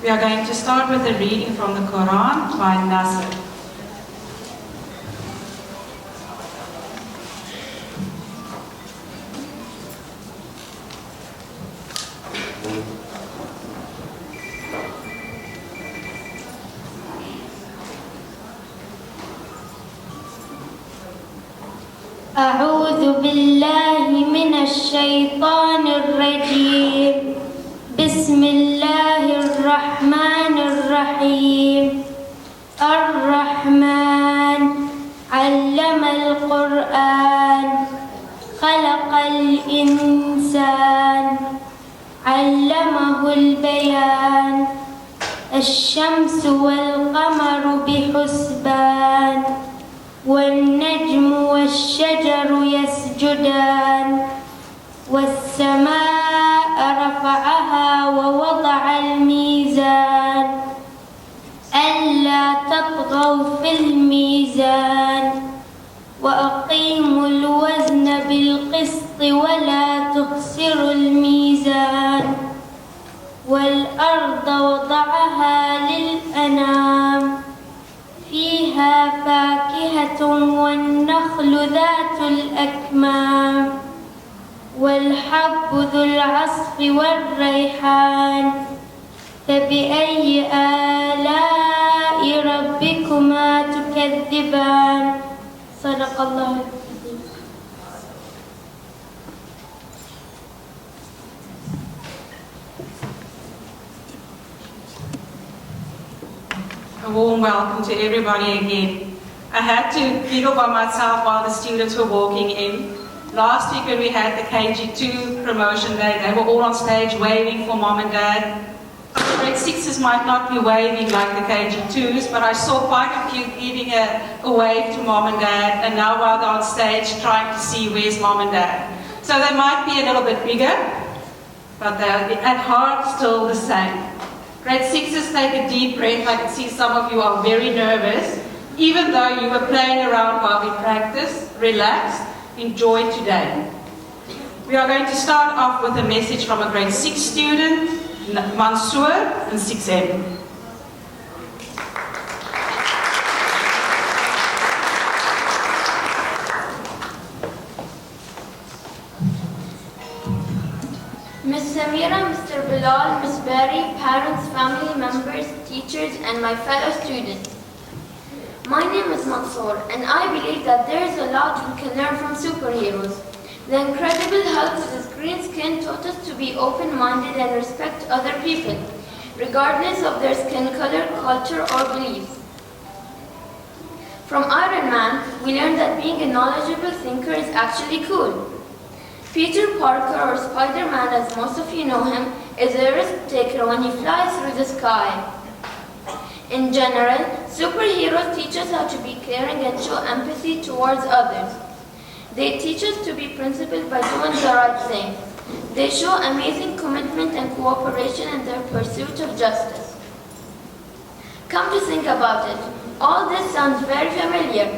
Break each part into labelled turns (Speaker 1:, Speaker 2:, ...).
Speaker 1: We are going to start with a reading from the Quran by Nasr.
Speaker 2: أعوذ بالله من الشيطان الرجيم بسم الله الرحمن الرحيم الرحمن علم القرآن خلق الإنسان علمه البيان الشمس والقمر بحسبان والنجم والشجر يسجدان والسماء رفعها ووضع الميزان ألا تطغوا في الميزان وأقيموا الوزن بالقسط ولا تخسروا الميزان والأرض وضعها للأنام فيها فاكهة والنخل ذات الأكمام والحب ذو العصف والريحان فبأي آلاء ربكما تكذبان صدق الله العظيم.
Speaker 1: A warm welcome to everybody again. I had to giggle by myself while the students were walking in. Last week when we had the KG2 promotion day, they were all on stage waving for mom and dad. Grade 6s might not be waving like the KG2s, but I saw quite a few giving a wave to mom and dad, and now while they're on stage trying to see where's mom and dad. So they might be a little bit bigger, but they're at heart still the same. Grade 6s, take a deep breath. I can see some of you are very nervous. Even though you were playing around while we practice, relax, enjoy today. We are going to start off with a message from a grade 6 student, Mansoor, in 6M.
Speaker 3: Ms. Samira, Mr. Bilal, Ms. Barry, parents, family members, teachers, and my fellow students. My name is Mansoor, and I believe that there is a lot we can learn from superheroes. The incredible Hulk with his green skin taught us to be open-minded and respect other people, regardless of their skin color, culture, or beliefs. From Iron Man, we learned that being a knowledgeable thinker is actually cool. Peter Parker, or Spider-Man as most of you know him, is a risk-taker when he flies through the sky. In general, superheroes teach us how to be caring and show empathy towards others. They teach us to be principled by doing the right thing. They show amazing commitment and cooperation in their pursuit of justice. Come to think about it, all this sounds very familiar.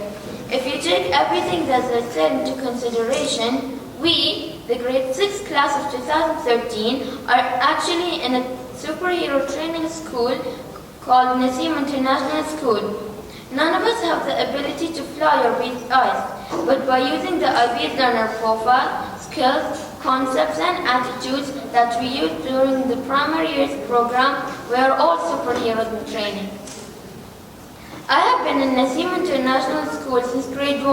Speaker 3: If you take everything that I said into consideration, we, the grade 6 class of 2013, are actually in a superhero training school called Nasim International School. None of us have the ability to fly or breathe ice, but by using the IB's learner profile, skills, concepts, and attitudes that we use during the primary years program, we are all superheroes in training. I have been in Nasim International School since grade 1.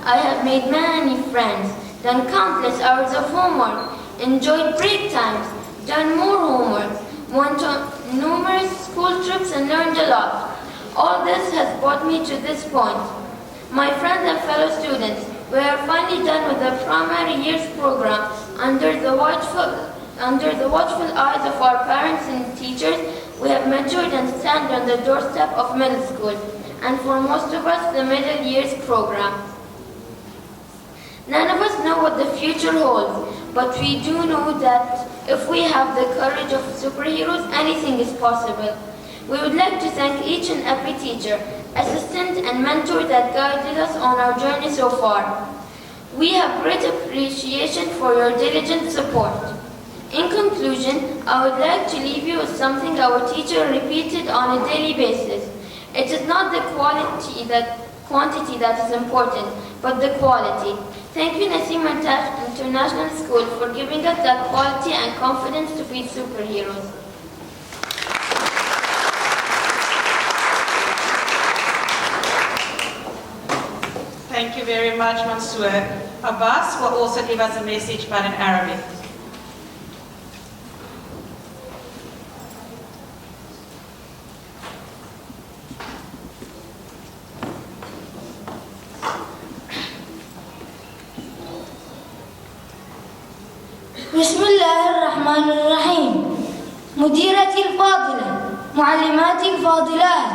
Speaker 3: I have made many friends, done countless hours of homework, enjoyed break times, done more homework, went on numerous school trips and learned a lot. All this has brought me to this point. My friends and fellow students, we are finally done with the primary years program under the watchful eyes of our parents and teachers. We have matured and stand on the doorstep of middle school, and for most of us, the middle years program. None of us know what the future holds, but we do know that if we have the courage of superheroes, anything is possible. We would like to thank each and every teacher, assistant, and mentor that guided us on our journey so far. We have great appreciation for your diligent support. In conclusion, conclusion, I would like to leave you with something our teacher repeated on a daily basis. It is not the quantity that is important, but the quality. Thank you, Nasim International School, for giving us that quality and confidence to be superheroes.
Speaker 1: Thank you very much, Mansour. Abbas will also give us a message, but in Arabic.
Speaker 2: بسم الله الرحمن الرحيم. مديرتي الفاضلة، معلماتي الفاضلات،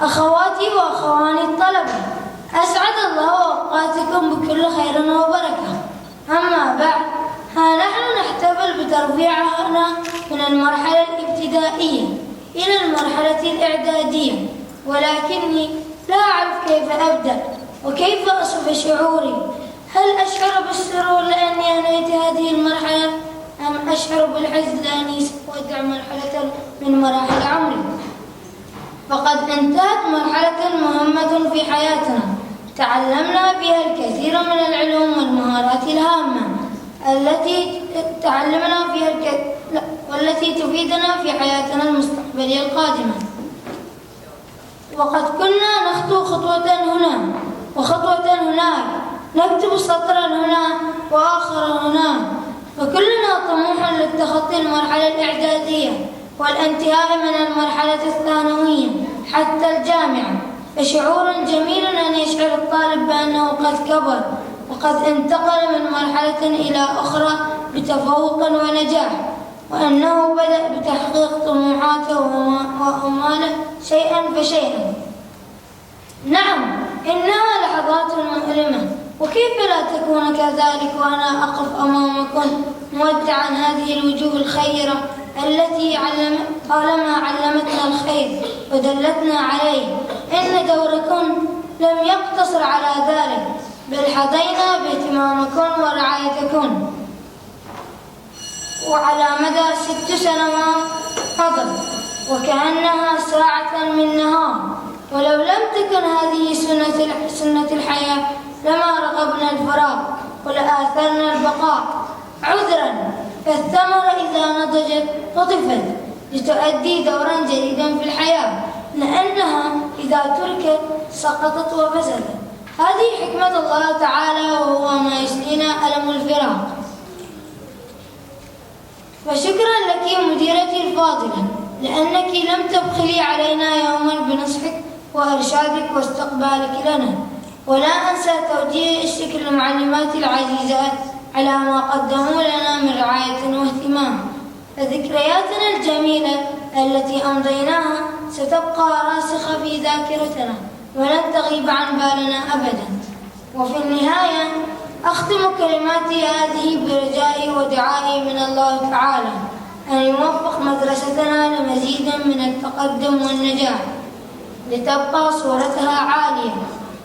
Speaker 2: أخواتي وأخواني الطلبة، أسعد الله أوقاتكم بكل خير وبركة. أما بعد، ها نحن نحتفل بترفيعنا من المرحلة الابتدائية إلى المرحلة الإعدادية، ولكني لا أعرف كيف أبدأ وكيف أصف شعوري. هل أشعر بالسرور لأني أنهيت هذه المرحلة، أم أشعر بالحزن لأني سأودع مرحلة من مراحل عمري؟ فقد انتهت مرحلة مهمة في حياتنا، تعلمنا فيها الكثير من العلوم والمهارات الهامة التي تعلمنا فيها والتي تفيدنا في حياتنا المستقبلية القادمة. وقد كنا نخطو خطوة هنا وخطوة هناك، نكتب سطرا هنا وآخر هناك، وكلنا طموح للتخطي المرحلة الإعدادية والانتهاء من المرحلة الثانوية حتى الجامعة. فشعور جميل أن يشعر الطالب بأنه قد كبر وقد انتقل من مرحلة إلى أخرى بتفوق ونجاح، وأنه بدأ بتحقيق طموحاته وأماله شيئا فشيئا. نعم، إنها لحظات مؤلمة، وكيف لا تكون كذلك وأنا أقف أمامكم مودعا هذه الوجوه الخيرة التي طالما علمتنا الخير ودلتنا عليه. إن دوركم لم يقتصر على ذلك، بل حظينا باهتمامكم ورعايتكم وعلى مدى 6 سنوات مضت وكأنها ساعة من نهار. ولو لم تكن هذه سنة الحياة لما رغبنا الفراغ ولآثرنا البقاء. عذرا، فالثمرة إذا نضجت قطفت لتؤدي دورا جديدا في الحياة، لأنها إذا تركت سقطت وفسدت. هذه حكمة الله تعالى، وهو ما يسلينا ألم الفراق. فشكرا لك مديرتي الفاضلة، لأنك لم تبخلي علينا يوما بنصحك وإرشادك واستقبالك لنا. ولا أنسى توجيه الشكر للمعلمات العزيزات على ما قدموا لنا من رعاية واهتمام. فذكرياتنا الجميلة التي أمضيناها ستبقى راسخة في ذاكرتنا ولن تغيب عن بالنا أبدا. وفي النهاية أختم كلماتي هذه برجائي ودعائي من الله تعالى أن يوفق مدرستنا لمزيد من التقدم والنجاح لتبقى صورتها عالية،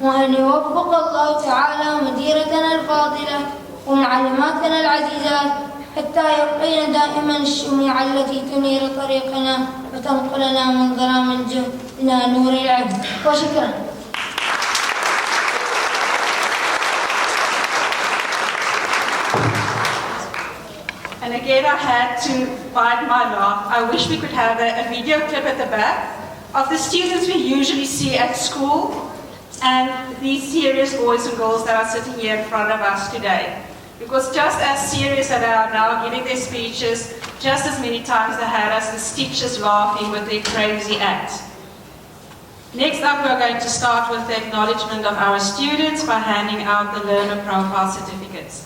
Speaker 2: وأن يوفق الله تعالى مديرتنا الفاضلة ومعلماتنا العزيزات حتى يبقين دائما الشموع التي تنير طريقنا وتنقلنا من ظلام الجهل إلى نور العلم. وشكرا.
Speaker 1: And again, I had to bite my laugh. I wish we could have a video clip at the back of the students we usually see at school and these serious boys and girls that are sitting here in front of us today. Because just as serious as they are now giving their speeches, just as many times they had us, the teachers laughing with their crazy act. Next up, we're going to start with the acknowledgement of our students by handing out the learner profile certificates.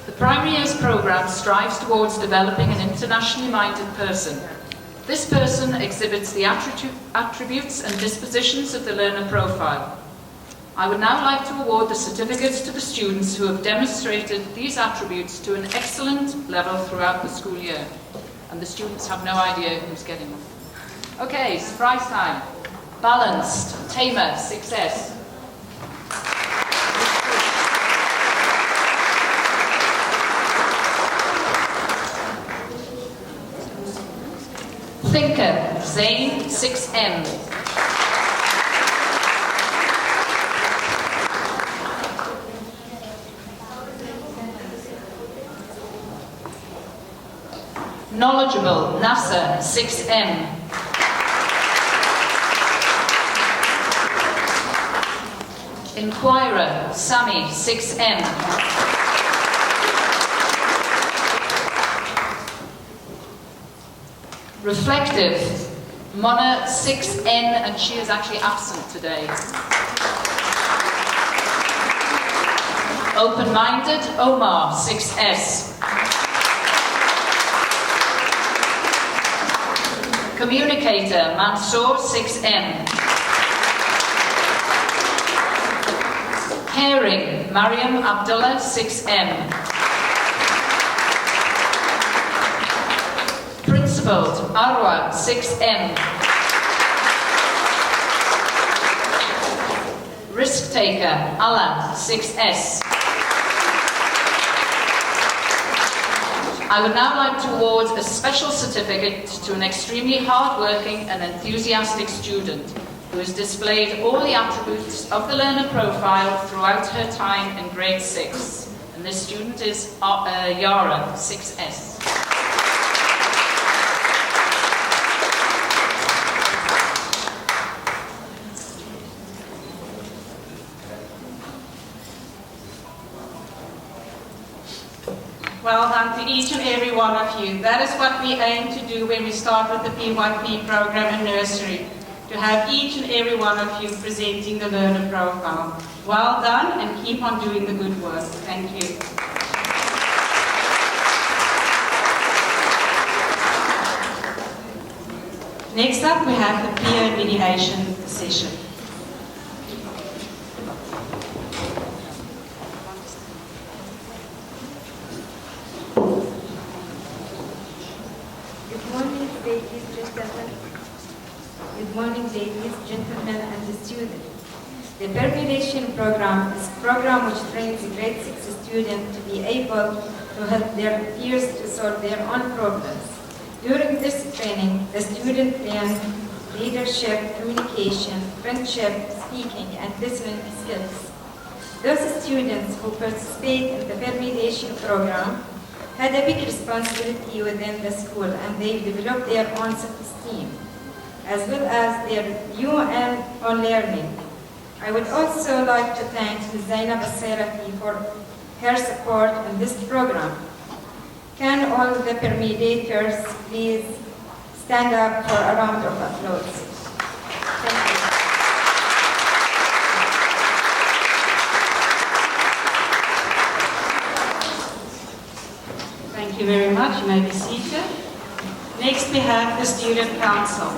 Speaker 4: The Primary Years Programme strives towards developing an internationally minded person. This person exhibits the attributes and dispositions of the learner profile. I would now like to award the certificates to the students who have demonstrated these attributes to an excellent level throughout the school year. And the students have no idea who's getting them. Okay, surprise time. Balanced, tamer, success. Zain, 6M. Knowledgeable, Nasser, 6M. Inquirer, Sami, 6M. Reflective, Mona, 6N, and she is actually absent today. Open-minded, Omar, 6S. Communicator, Mansour, 6M. Caring, Mariam Abdullah, 6M. Principled, Arwa, 6M. Risk taker, Alan, 6S. I would now like to award a special certificate to an extremely hard-working and enthusiastic student who has displayed all the attributes of the learner profile throughout her time in grade 6. And this student is Yara, 6S.
Speaker 1: Well done to each and every one of you. That is what we aim to do when we start with the P1P program in nursery, to have each and every one of you presenting the learner profile. Well done, and keep on doing the good work. Thank you. Next up, we have the peer mediation session.
Speaker 5: Good morning, ladies, gentlemen, and the students. The peer mediation program is a program which trains grade 6 students to be able to help their peers to solve their own problems. During this training, the students learn leadership, communication, friendship, speaking, and listening skills. Those students who participate in the peer mediation program had a big responsibility within the school, and they developed their own self-esteem, as well as their view on learning. I would also like to thank Ms. Zainab Al-Sairafi for her support in this program. Can all the peer mediators please stand up for a round of applause? Thank you.
Speaker 1: Thank you very much. You may be seated. Next, we have the Student Council.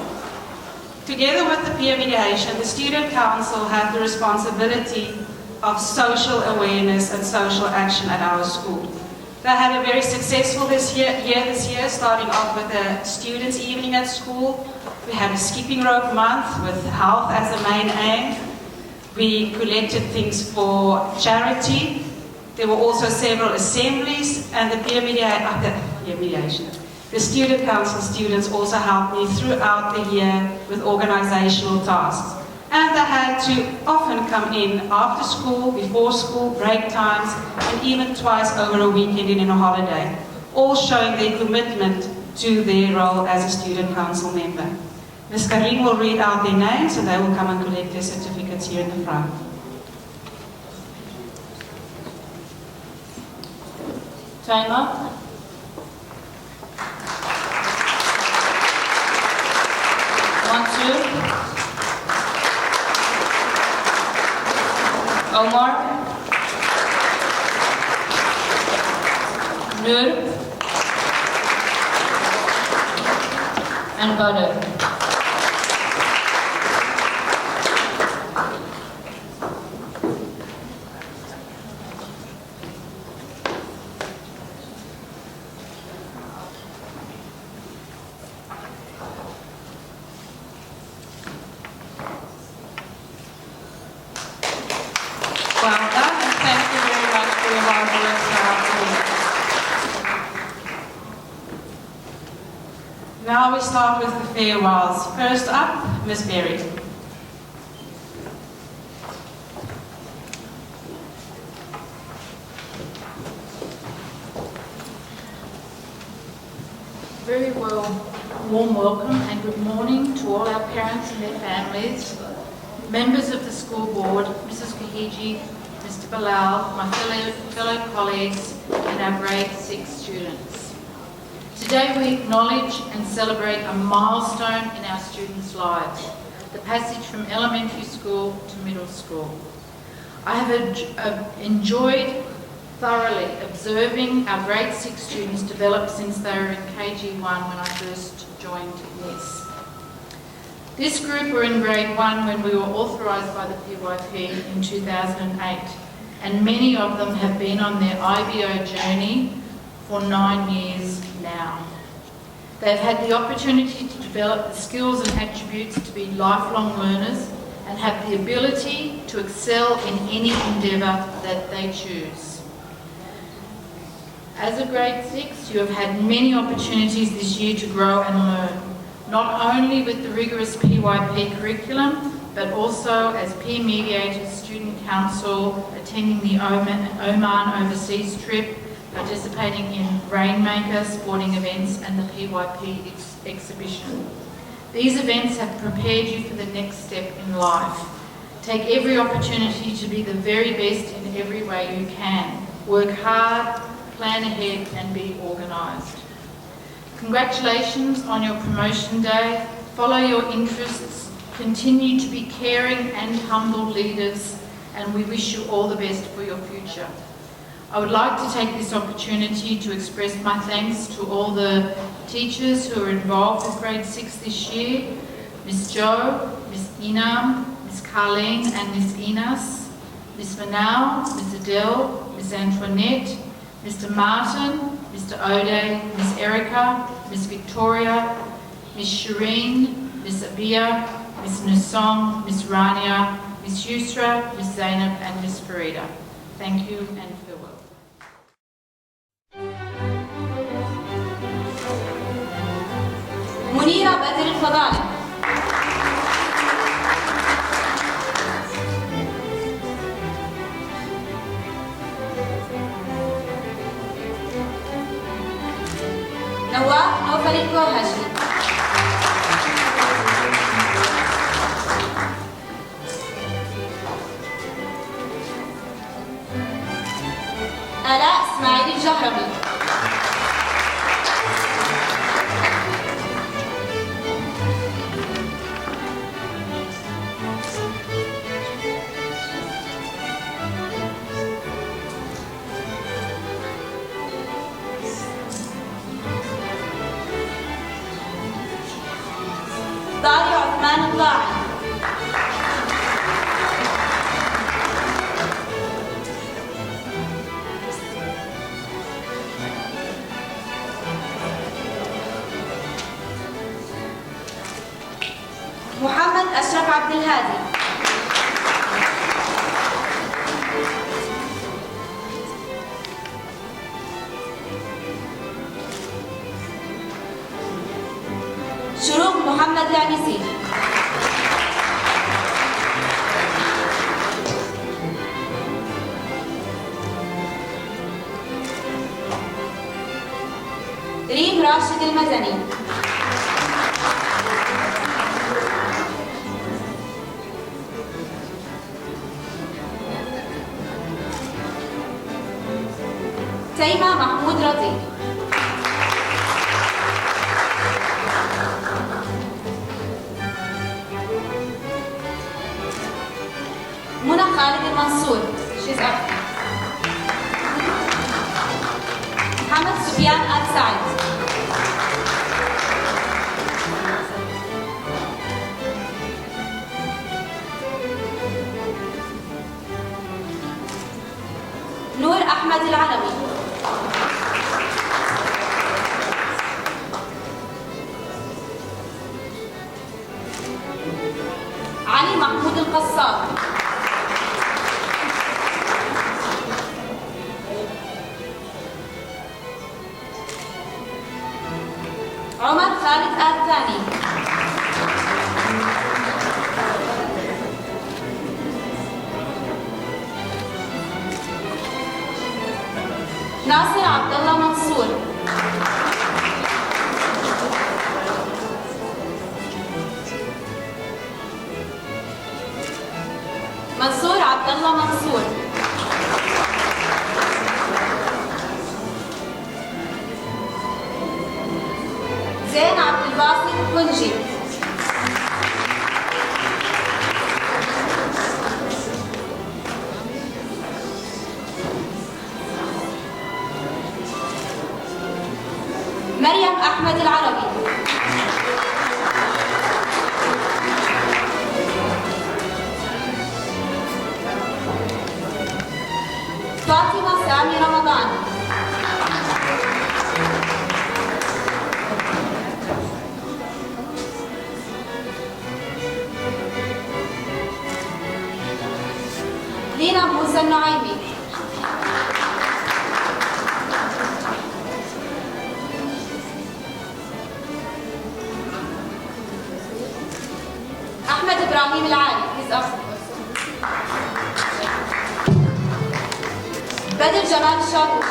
Speaker 1: Together with the peer mediation, the Student Council have the responsibility of social awareness and social action at our school. They had a very successful this year, starting off with a students' evening at school. We had a skipping rope month with health as the main aim. We collected things for charity. There were also several assemblies, and the peer mediation. The Student Council students also helped me throughout the year with organizational tasks. And they had to often come in after school, before school, break times, and even twice over a weekend and in a holiday, all showing their commitment to their role as a Student Council member. Ms. Karim will read out their names, and they will come and collect their certificates here in the front. Time up. Omar, Nur, and Badr. Well done, and thank you very much for your hard work throughout the week. Now we start with the farewells. First up, Ms. Berry.
Speaker 4: Very warm welcome and good morning to all our parents and their families, members of the school board, Mrs. Kahiji, Mr. Bilal, my fellow colleagues and our grade 6 students. Today we acknowledge and celebrate a milestone in our students' lives, the passage from elementary school to middle school. I have enjoyed thoroughly observing our grade 6 students develop since they were in KG1 when I first joined NIS. This group were in grade 1 when we were authorised by the PYP in 2008, and many of them have been on their IBO journey for 9 years now. They've had the opportunity to develop the skills and attributes to be lifelong learners and have the ability to excel in any endeavour that they choose. As a grade 6, you have had many opportunities this year to grow and learn, not only with the rigorous PYP curriculum, but also as peer mediators, student council, attending the Oman overseas trip, participating in Rainmaker sporting events and the PYP exhibition. These events have prepared you for the next step in life. Take every opportunity to be the very best in every way you can. Work hard, plan ahead and be organised. Congratulations on your promotion day. Follow your interests. Continue to be caring and humble leaders, and we wish you all the best for your future. I would like to take this opportunity to express my thanks to all the teachers who are involved with grade 6 this year, Ms. Jo, Ms. Inam, Ms. Carlene and Ms. Inas, Ms. Manal, Ms. Adele, Ms. Antoinette, Mr. Martin, Mr. O'Day, Ms. Erica, Ms. Victoria, Ms. Shireen, Ms. Abia, Ms. Nusong, Ms. Rania, Ms. Yusra, Ms. Zainab and Ms. Farida. Thank you and farewell.
Speaker 6: منيرة بدر الفضالي. نواف نوفل الكوهشي. آلاء إسماعيل الجهرمي. ضاري عثمان الضاعي. محمد أشرف عبد الهادي. شروق محمد العنيسي. ريم راشد المدني. تيمة محمود رضي. منى خالد المنصور. She's up. محمد سفيان آل سعيد. نور أحمد العلوي. علي محمود القصاب. عمر خالد آل ثاني. ناصر عبد الله منصور. منصور عبد الله منصور. زين عبد الباسط ونجي. مريم أحمد العربي. فاطمة سامي رمضان. لينا موسى النعيمي. أحمد إبراهيم العالي. بدر جمال الشاطر.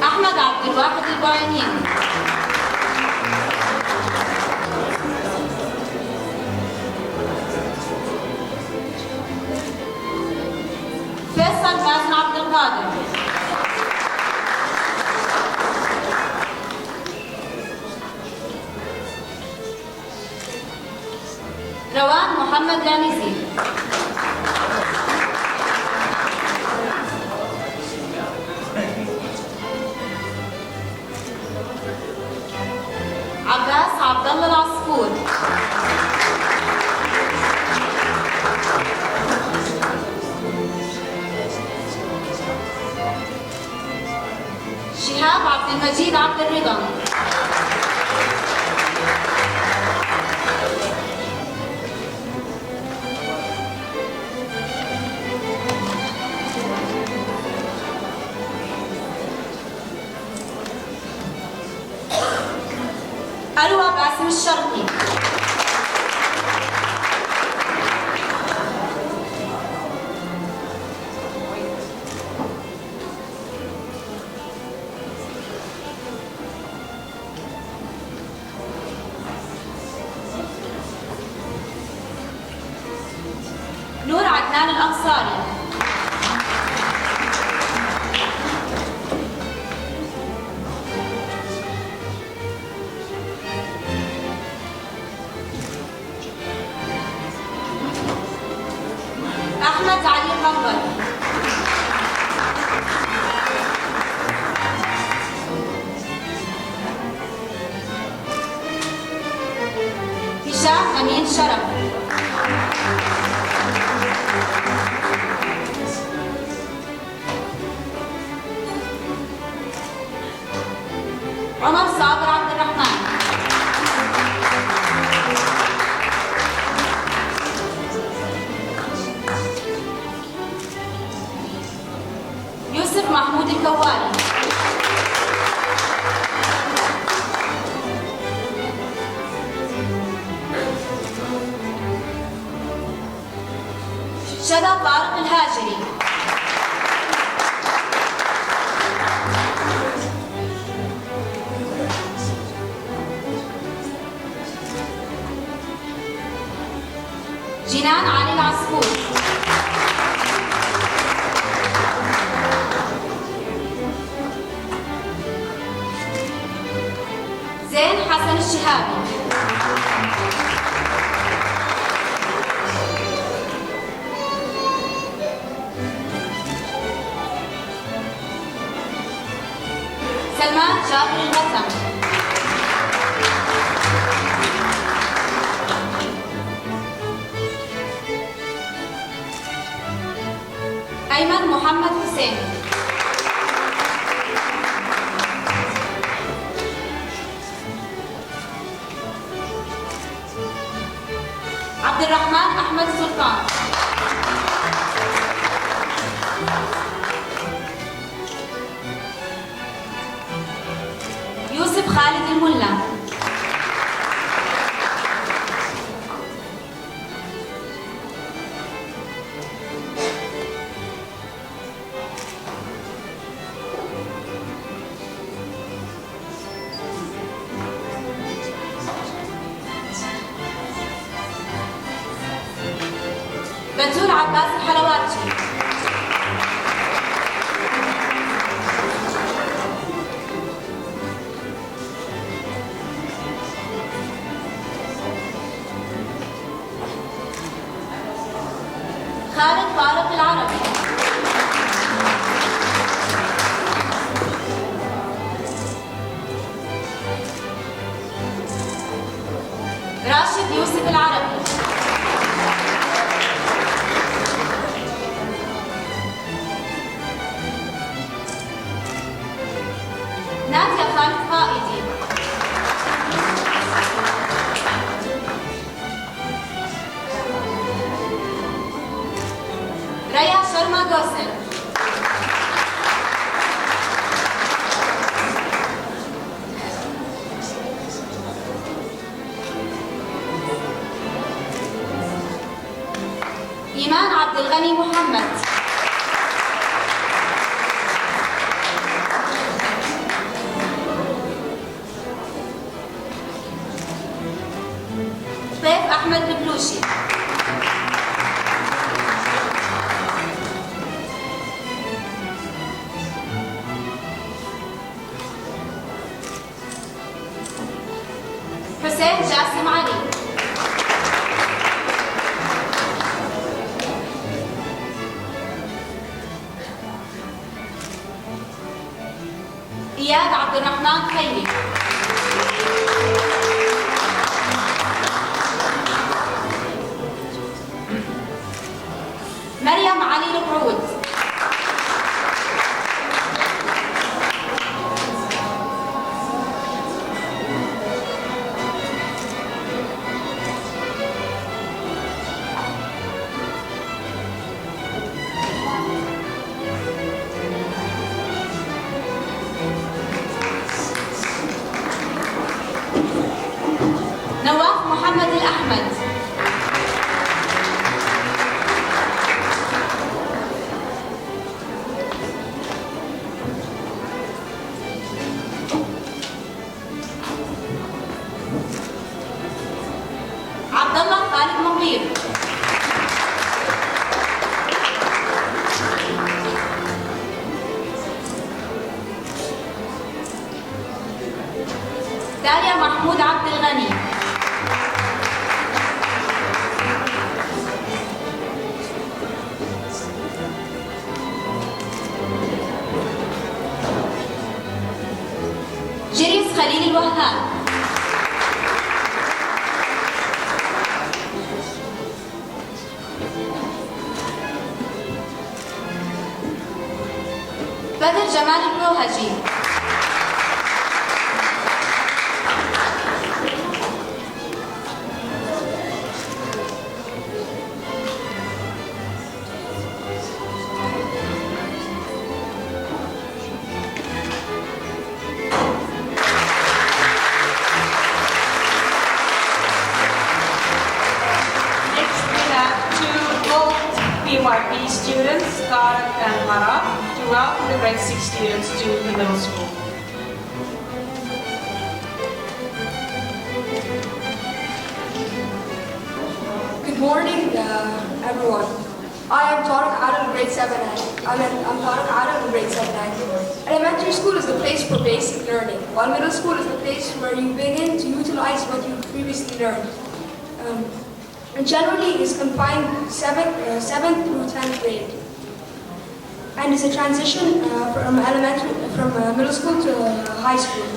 Speaker 6: أحمد عبد الواحد الباينين. فيصل مازن عبد القادر. روان محمد لاميسي. عباس عبد الله العصفور. شهاب عبد المجيد عبد الرضا. أروى باسم الشرقي. نور عدنان الأنصاري. أحمد علي قنبر. هشام أمين شرف. عمر صابر عبد الرحمن. يوسف محمود الكواري. شذا طارق الهاجري. جنان علي العصفور. زين حسن الشهابي. سلمان جابر الغسم. أيمن محمد حسين. عبد الرحمن أحمد سلطان. خالد الملا. بتول عباس الحلواتي. خالد طارق العربي. راشد يوسف العربي. نادية خالد قائدي. ريا شرما قاسم. إيمان عبد الغني محمد. طيف أحمد البلوشي. حسين جاسم علي. إياد عبد الرحمن خيري. مريم علي القعود. نواف محمد الأحمد. عبد الله خالد مغير. داليا محمود عبد الغني. جريس خليل الوهاب. بدر جمال البوهجي.
Speaker 1: PYP students, Tarek and Marab, to welcome the grade 6 students to the middle school.
Speaker 7: Good morning, everyone. I am Tarek Adam, grade 7A. I'm Tarek Adam, grade 7A. Elementary school is the place for basic learning, while middle school is the place where you begin to utilize what you previously learned. And generally, it is confined 7th through 10th grade, and is a transition from middle school to high school.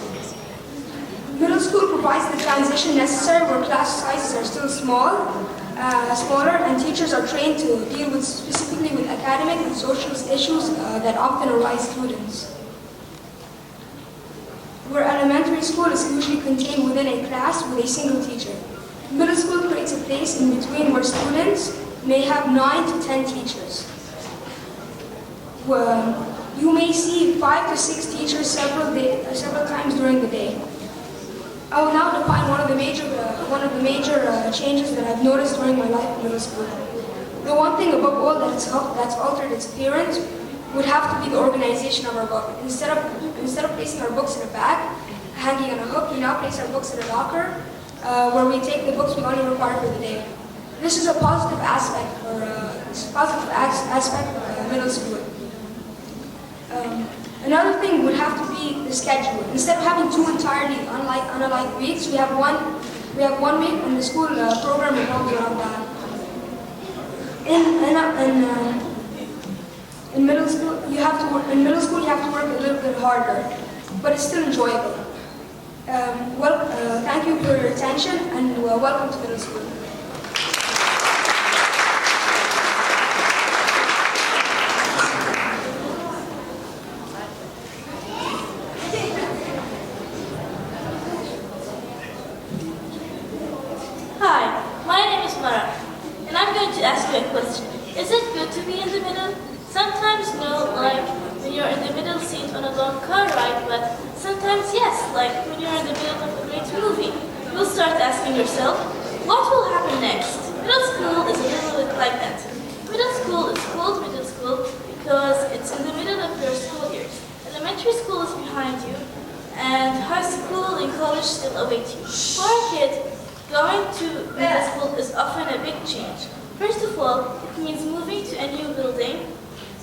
Speaker 7: Middle school provides the transition necessary where class sizes are still smaller, and teachers are trained to deal with specifically with academic and social issues that often arise students. Where elementary school is usually contained within a class with a single teacher. Middle school creates a place in between where students may have 9 to 10 teachers. You may see 5 to 6 teachers several times during the day. I will now define one of the major changes that I've noticed during my life in middle school. The one thing above all that's altered its appearance would have to be the organization of our book. Instead of placing our books in a bag, hanging on a hook, we now place our books in a locker, where we take the books we only require for the day. This is a positive aspect of middle school. Another thing would have to be the schedule. Instead of having two entirely unlike weeks, we have one week, and the school program revolves around that. In middle school, you have to work a little bit harder, but it's still enjoyable. Thank you for your attention, and welcome to middle school.
Speaker 8: Hi, my name is Mara, and I'm going to ask you a question. Is it good to be in the middle? Sometimes no, like when you're in the middle seat on a long car ride, but sometimes yes, like when you're in the middle of a great movie. You'll start asking yourself, what will happen next? Middle school is a little bit like that. Middle school is called middle school because it's in the middle of your school years. Elementary school is behind you, and high school and college still await you. For a kid, going to middle school is often a big change. First of all, it means moving to a new building,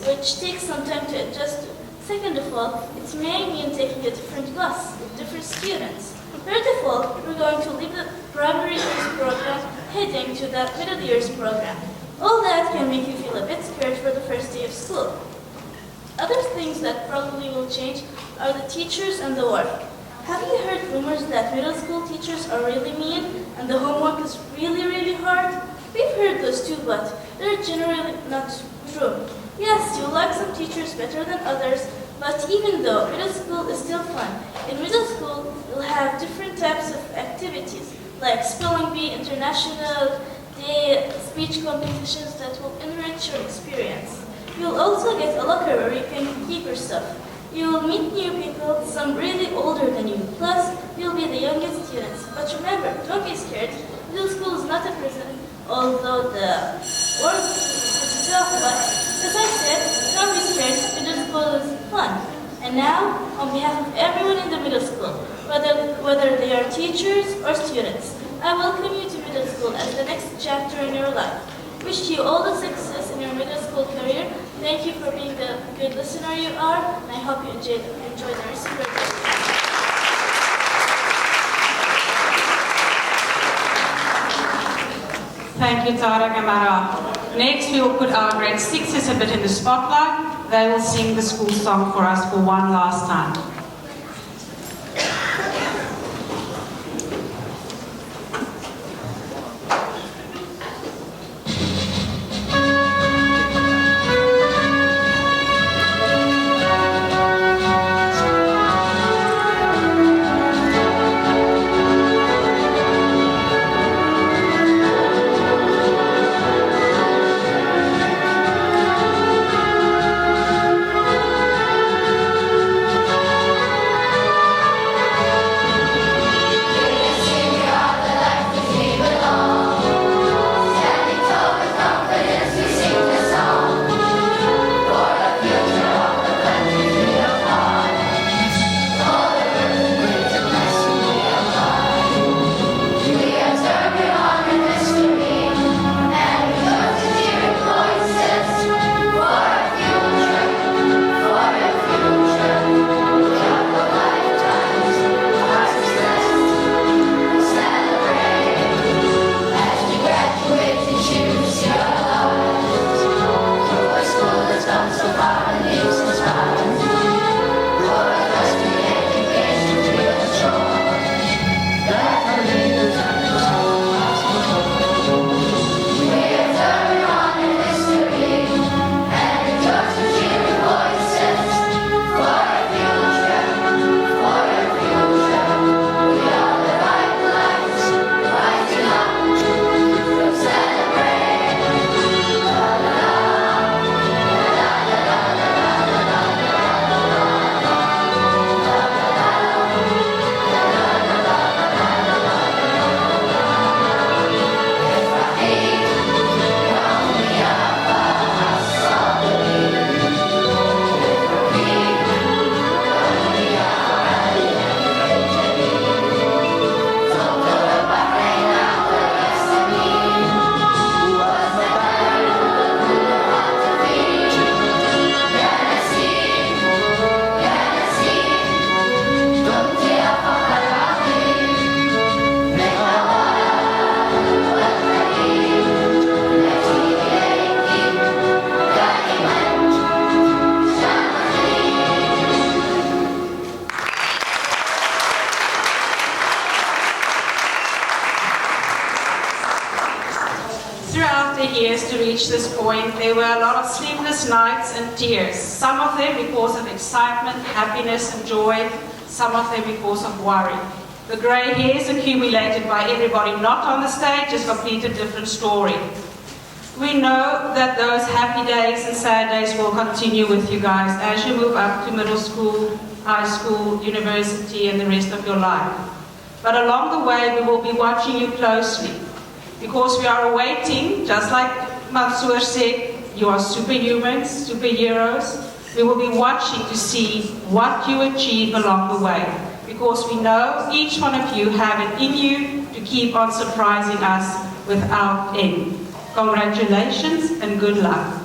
Speaker 8: which takes some time to adjust to. Second of all, it may mean taking a different bus with different students. Third of all, we're going to leave the primary years program heading to the middle years program. All that can make you feel a bit scared for the first day of school. Other things that probably will change are the teachers and the work. Have you heard rumors that middle school teachers are really mean and the homework is really hard? We've heard those too, but they're generally not true. Yes, you like some teachers better than others, but even though middle school is still fun, in middle school you'll have different types of activities like spelling bee, international day, speech competitions that will enrich your experience. You'll also get a locker where you can keep your stuff. You'll meet new people, some really older than you. Plus, you'll be the youngest students. But remember, don't be scared. Middle school is not a prison, although the work is tough. But as I said, don't be scared. Middle school is fun. And now, on behalf of everyone in the middle school, whether they are teachers or students, I welcome you to middle school as the next chapter in your life. Wish you all the success in your middle school career. Thank you for being the good listener you are, and I hope you enjoy the rest of your day.
Speaker 1: Thank you, Tariq and Mara. Next, we will put our grade 6s a bit in the spotlight. They will sing the school song for us for one last time. of the years to reach this point, there were a lot of sleepless nights and tears. Some of them because of excitement, happiness and joy, some of them because of worry. The grey hairs accumulated by everybody not on the stage is a completely different story. We know that those happy days and sad days will continue with you guys as you move up to middle school, high school, university and the rest of your life. But along the way, we will be watching you closely because we are awaiting, just like Mansoor said, you are superhumans, superheroes. We will be watching to see what you achieve along the way because we know each one of you have it in you to keep on surprising us without end. Congratulations and good luck.